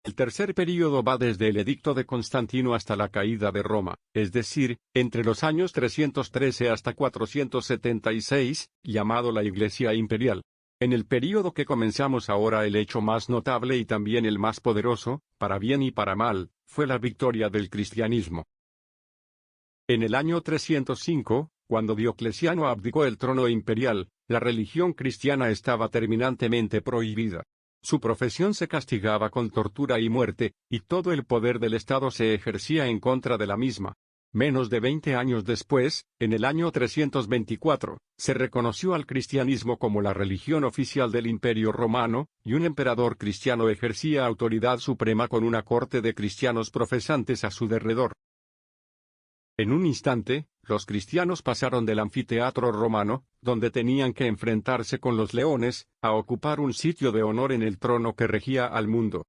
El tercer período va desde el edicto de Constantino hasta la caída de Roma, es decir, entre los años 313 hasta 476, llamado la Iglesia Imperial. En el período que comenzamos ahora, el hecho más notable y también el más poderoso, para bien y para mal, fue la victoria del cristianismo. En el año 305, cuando Diocleciano abdicó el trono imperial, la religión cristiana estaba terminantemente prohibida. Su profesión se castigaba con tortura y muerte, y todo el poder del Estado se ejercía en contra de la misma. Menos de 20 años después, en el año 324, se reconoció al cristianismo como la religión oficial del Imperio Romano, y un emperador cristiano ejercía autoridad suprema con una corte de cristianos profesantes a su derredor. En un instante, los cristianos pasaron del anfiteatro romano, donde tenían que enfrentarse con los leones, a ocupar un sitio de honor en el trono que regía al mundo.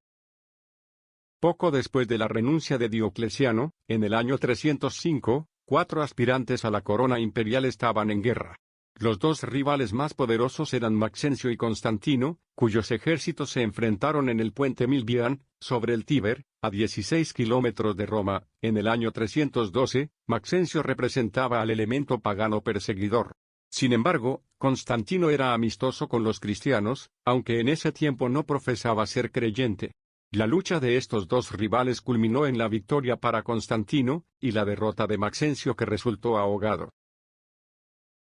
Poco después de la renuncia de Diocleciano, en el año 305, 4 aspirantes a la corona imperial estaban en guerra. Los dos rivales más poderosos eran Maxencio y Constantino, cuyos ejércitos se enfrentaron en el puente Milvian, sobre el Tíber, a 16 kilómetros de Roma. En el año 312, Maxencio representaba al elemento pagano perseguidor. Sin embargo, Constantino era amistoso con los cristianos, aunque en ese tiempo no profesaba ser creyente. La lucha de estos dos rivales culminó en la victoria para Constantino, y la derrota de Maxencio, que resultó ahogado.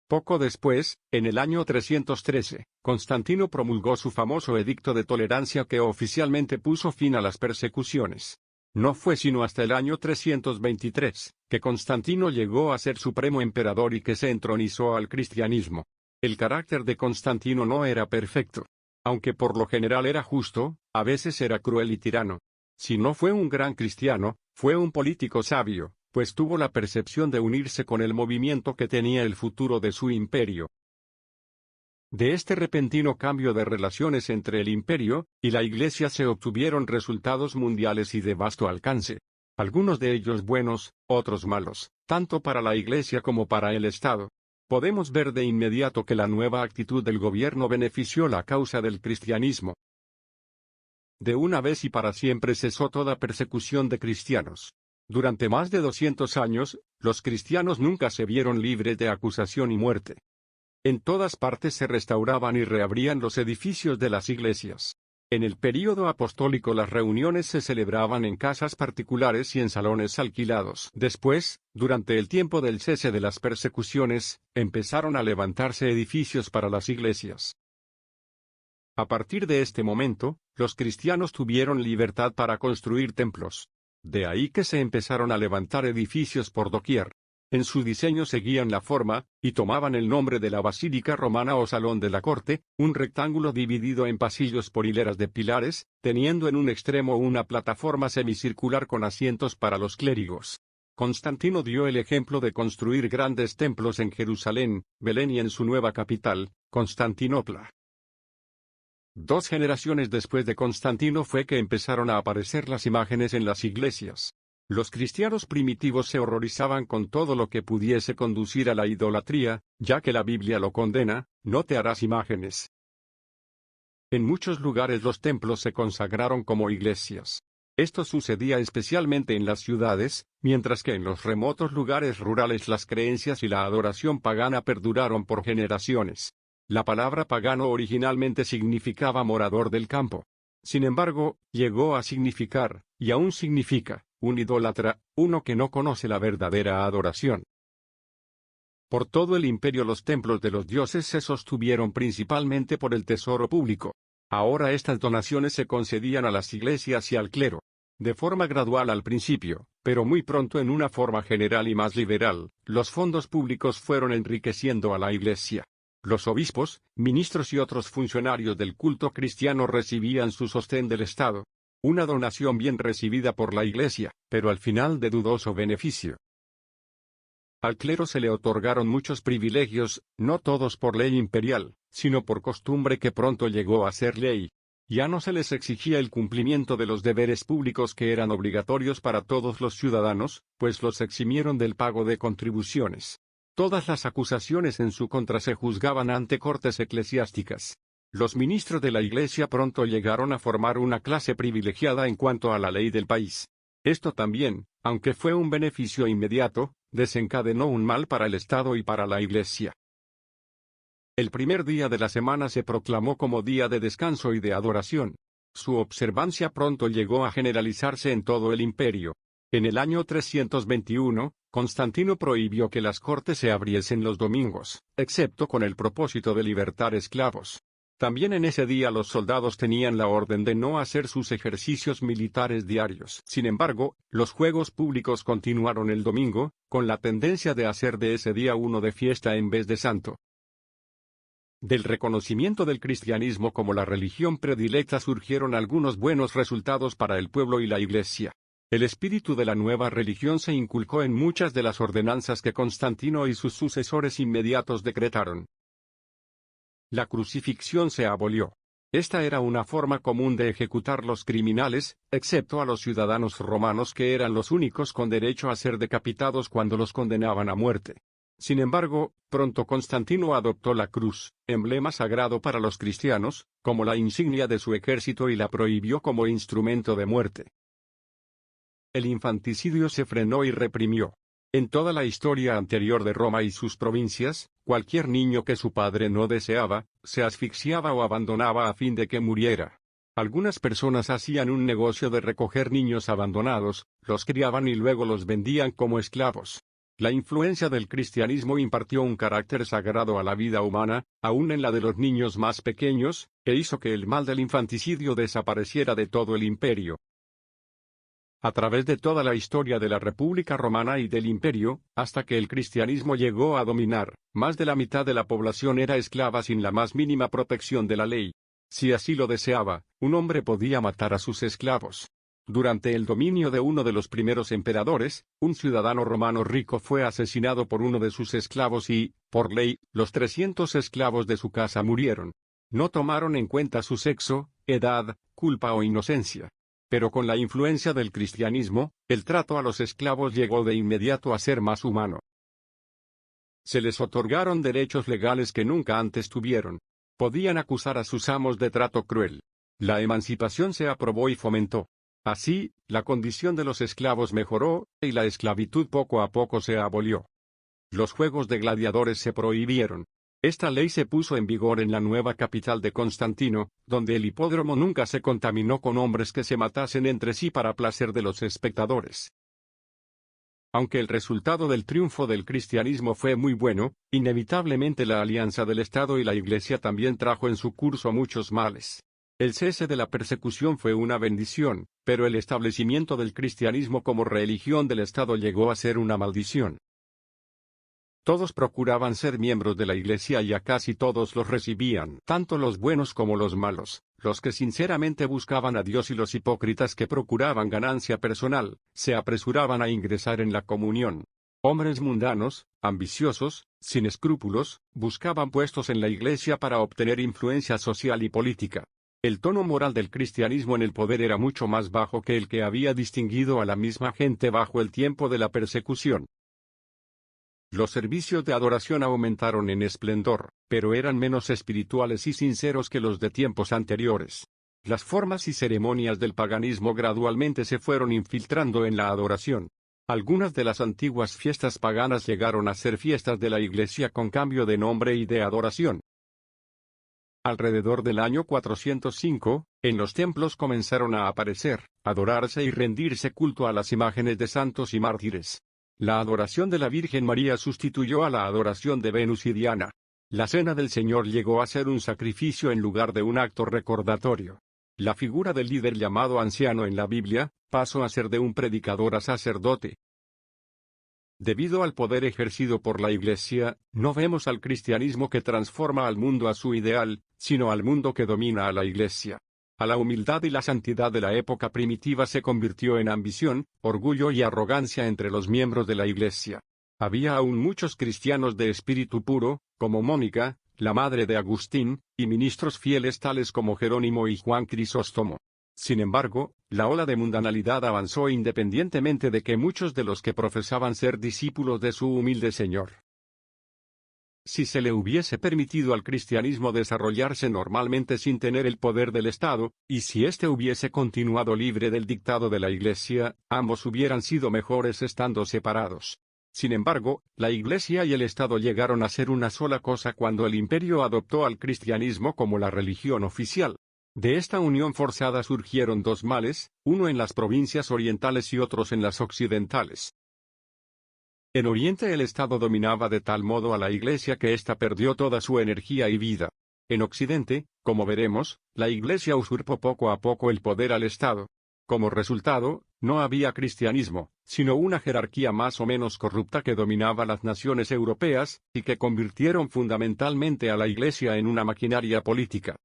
Poco después, en el año 313, Constantino promulgó su famoso edicto de tolerancia que oficialmente puso fin a las persecuciones. No fue sino hasta el año 323, que Constantino llegó a ser supremo emperador y que se entronizó al cristianismo. El carácter de Constantino no era perfecto. Aunque por lo general era justo, a veces era cruel y tirano. Si no fue un gran cristiano, fue un político sabio, pues tuvo la percepción de unirse con el movimiento que tenía el futuro de su imperio. De este repentino cambio de relaciones entre el imperio y la Iglesia se obtuvieron resultados mundiales y de vasto alcance. Algunos de ellos buenos, otros malos, tanto para la Iglesia como para el Estado. Podemos ver de inmediato que la nueva actitud del gobierno benefició la causa del cristianismo. De una vez y para siempre cesó toda persecución de cristianos. Durante más de 200 años, los cristianos nunca se vieron libres de acusación y muerte. En todas partes se restauraban y reabrían los edificios de las iglesias. En el período apostólico las reuniones se celebraban en casas particulares y en salones alquilados. Después, durante el tiempo del cese de las persecuciones, empezaron a levantarse edificios para las iglesias. A partir de este momento, los cristianos tuvieron libertad para construir templos. De ahí que se empezaron a levantar edificios por doquier. En su diseño seguían la forma, y tomaban el nombre de la Basílica Romana o Salón de la Corte, un rectángulo dividido en pasillos por hileras de pilares, teniendo en un extremo una plataforma semicircular con asientos para los clérigos. Constantino dio el ejemplo de construir grandes templos en Jerusalén, Belén y en su nueva capital, Constantinopla. 2 generaciones después de Constantino fue que empezaron a aparecer las imágenes en las iglesias. Los cristianos primitivos se horrorizaban con todo lo que pudiese conducir a la idolatría, ya que la Biblia lo condena: no te harás imágenes. En muchos lugares los templos se consagraron como iglesias. Esto sucedía especialmente en las ciudades, mientras que en los remotos lugares rurales las creencias y la adoración pagana perduraron por generaciones. La palabra pagano originalmente significaba morador del campo. Sin embargo, llegó a significar, y aún significa, un idólatra, uno que no conoce la verdadera adoración. Por todo el imperio los templos de los dioses se sostuvieron principalmente por el tesoro público. Ahora estas donaciones se concedían a las iglesias y al clero. De forma gradual al principio, pero muy pronto en una forma general y más liberal, los fondos públicos fueron enriqueciendo a la iglesia. Los obispos, ministros y otros funcionarios del culto cristiano recibían su sostén del Estado. Una donación bien recibida por la Iglesia, pero al final de dudoso beneficio. Al clero se le otorgaron muchos privilegios, no todos por ley imperial, sino por costumbre que pronto llegó a ser ley. Ya no se les exigía el cumplimiento de los deberes públicos que eran obligatorios para todos los ciudadanos, pues los eximieron del pago de contribuciones. Todas las acusaciones en su contra se juzgaban ante cortes eclesiásticas. Los ministros de la Iglesia pronto llegaron a formar una clase privilegiada en cuanto a la ley del país. Esto también, aunque fue un beneficio inmediato, desencadenó un mal para el Estado y para la Iglesia. El primer día de la semana se proclamó como día de descanso y de adoración. Su observancia pronto llegó a generalizarse en todo el imperio. En el año 321, Constantino prohibió que las cortes se abriesen los domingos, excepto con el propósito de libertar esclavos. También en ese día los soldados tenían la orden de no hacer sus ejercicios militares diarios. Sin embargo, los juegos públicos continuaron el domingo, con la tendencia de hacer de ese día uno de fiesta en vez de santo. Del reconocimiento del cristianismo como la religión predilecta surgieron algunos buenos resultados para el pueblo y la Iglesia. El espíritu de la nueva religión se inculcó en muchas de las ordenanzas que Constantino y sus sucesores inmediatos decretaron. La crucifixión se abolió. Esta era una forma común de ejecutar los criminales, excepto a los ciudadanos romanos que eran los únicos con derecho a ser decapitados cuando los condenaban a muerte. Sin embargo, pronto Constantino adoptó la cruz, emblema sagrado para los cristianos, como la insignia de su ejército y la prohibió como instrumento de muerte. El infanticidio se frenó y reprimió. En toda la historia anterior de Roma y sus provincias, cualquier niño que su padre no deseaba, se asfixiaba o abandonaba a fin de que muriera. Algunas personas hacían un negocio de recoger niños abandonados, los criaban y luego los vendían como esclavos. La influencia del cristianismo impartió un carácter sagrado a la vida humana, aun en la de los niños más pequeños, e hizo que el mal del infanticidio desapareciera de todo el imperio. A través de toda la historia de la República Romana y del Imperio, hasta que el cristianismo llegó a dominar, más de la mitad de la población era esclava sin la más mínima protección de la ley. Si así lo deseaba, un hombre podía matar a sus esclavos. Durante el dominio de uno de los primeros emperadores, un ciudadano romano rico fue asesinado por uno de sus esclavos y, por ley, los 300 esclavos de su casa murieron. No tomaron en cuenta su sexo, edad, culpa o inocencia. Pero con la influencia del cristianismo, el trato a los esclavos llegó de inmediato a ser más humano. Se les otorgaron derechos legales que nunca antes tuvieron. Podían acusar a sus amos de trato cruel. La emancipación se aprobó y fomentó. Así, la condición de los esclavos mejoró, y la esclavitud poco a poco se abolió. Los juegos de gladiadores se prohibieron. Esta ley se puso en vigor en la nueva capital de Constantino, donde el hipódromo nunca se contaminó con hombres que se matasen entre sí para placer de los espectadores. Aunque el resultado del triunfo del cristianismo fue muy bueno, inevitablemente la alianza del Estado y la Iglesia también trajo en su curso muchos males. El cese de la persecución fue una bendición, pero el establecimiento del cristianismo como religión del Estado llegó a ser una maldición. Todos procuraban ser miembros de la Iglesia y a casi todos los recibían, tanto los buenos como los malos, los que sinceramente buscaban a Dios y los hipócritas que procuraban ganancia personal, se apresuraban a ingresar en la comunión. Hombres mundanos, ambiciosos, sin escrúpulos, buscaban puestos en la Iglesia para obtener influencia social y política. El tono moral del cristianismo en el poder era mucho más bajo que el que había distinguido a la misma gente bajo el tiempo de la persecución. Los servicios de adoración aumentaron en esplendor, pero eran menos espirituales y sinceros que los de tiempos anteriores. Las formas y ceremonias del paganismo gradualmente se fueron infiltrando en la adoración. Algunas de las antiguas fiestas paganas llegaron a ser fiestas de la Iglesia con cambio de nombre y de adoración. Alrededor del año 405, en los templos comenzaron a aparecer, adorarse y rendirse culto a las imágenes de santos y mártires. La adoración de la Virgen María sustituyó a la adoración de Venus y Diana. La Cena del Señor llegó a ser un sacrificio en lugar de un acto recordatorio. La figura del líder llamado anciano en la Biblia, pasó a ser de un predicador a sacerdote. Debido al poder ejercido por la Iglesia, no vemos al cristianismo que transforma al mundo a su ideal, sino al mundo que domina a la Iglesia. A la humildad y la santidad de la época primitiva se convirtió en ambición, orgullo y arrogancia entre los miembros de la Iglesia. Había aún muchos cristianos de espíritu puro, como Mónica, la madre de Agustín, y ministros fieles tales como Jerónimo y Juan Crisóstomo. Sin embargo, la ola de mundanalidad avanzó independientemente de que muchos de los que profesaban ser discípulos de su humilde Señor. Si se le hubiese permitido al cristianismo desarrollarse normalmente sin tener el poder del Estado, y si éste hubiese continuado libre del dictado de la Iglesia, ambos hubieran sido mejores estando separados. Sin embargo, la Iglesia y el Estado llegaron a ser una sola cosa cuando el imperio adoptó al cristianismo como la religión oficial. De esta unión forzada surgieron dos males, uno en las provincias orientales y otros en las occidentales. En Oriente el Estado dominaba de tal modo a la Iglesia que ésta perdió toda su energía y vida. En Occidente, como veremos, la Iglesia usurpó poco a poco el poder al Estado. Como resultado, no había cristianismo, sino una jerarquía más o menos corrupta que dominaba las naciones europeas, y que convirtieron fundamentalmente a la Iglesia en una maquinaria política.